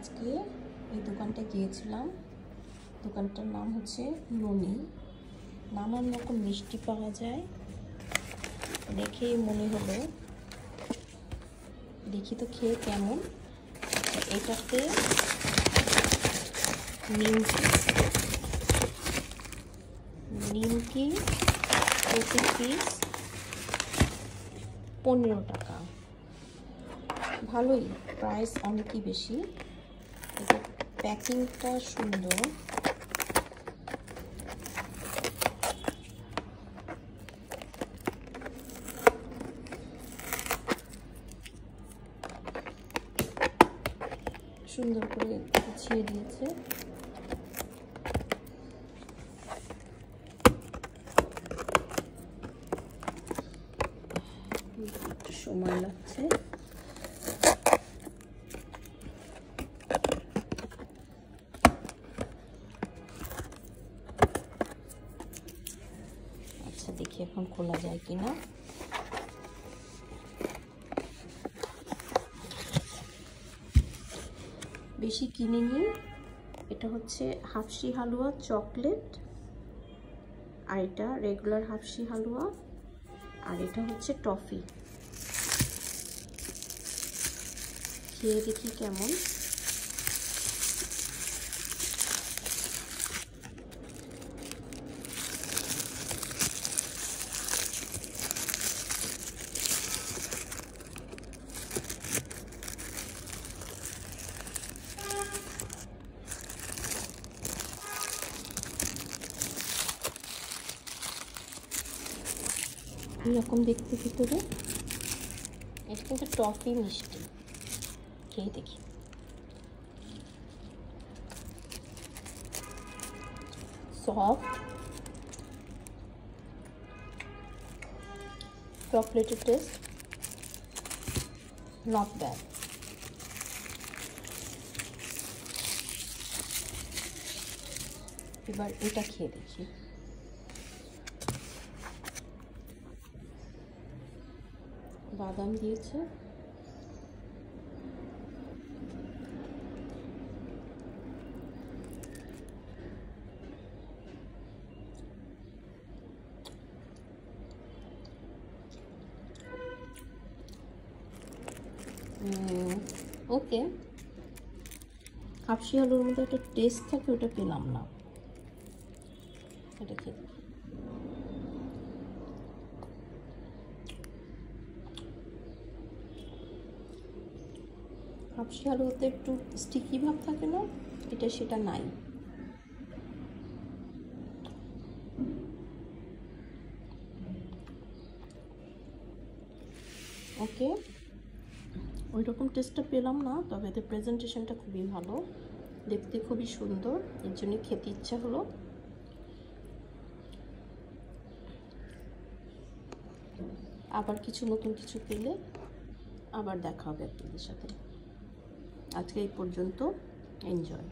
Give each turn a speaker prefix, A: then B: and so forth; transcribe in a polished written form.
A: আজকে এই দোকানটা গিয়েছিলাম। দোকানটার নাম হচ্ছে ননি। নানান রকম মিষ্টি পাওয়া যায়। দেখেই মনে হলো দেখি তো খেয়ে কেমন। আচ্ছা, এটাতে নিমকি প্রতি পিস 15 টাকা। ভালোই, প্রাইস অনেকই বেশি। এটা প্যাকিংটা সুন্দর। সুন্দর করে গুছিয়ে দিয়েছে। একটু সময় লাগছে। আচ্ছা, দেখি এখন খোলা যায় কিনা। বেশি কিনিনি। এটা হচ্ছে হাফসি হালুয়া চকলেট, আর এটা রেগুলার হাফসি হালুয়া, আর এটা হচ্ছে টফি। খেয়ে দেখি কেমন। এরকম দেখতে ভিতরে। এটা কিন্তু টফি মিষ্টি। খেয়ে দেখি। সফট চকলেটের টেস্ট, নট ব্যাড। এবার এটা খেয়ে দেখি। বাদাম দিয়েছে। ওকে, হাফসি আলুর মধ্যে একটা টেস্ট থাকে, ওটা পেলাম না। এটা খেয়ে হাফসি আলুতে একটু স্টিকি ভাব থাকে না, এটা সেটা নাই। ওকে, ওই রকম টেস্টটা পেলাম না, তবে এদের প্রেজেন্টেশনটা খুবই ভালো, দেখতে খুবই সুন্দর, এর জন্য খেতে ইচ্ছা হলো। আবার কিছু নতুন কিছু পেলে আবার দেখা হবে আপনাদের সাথে। আজকে এই পর্যন্ত। এনজয়।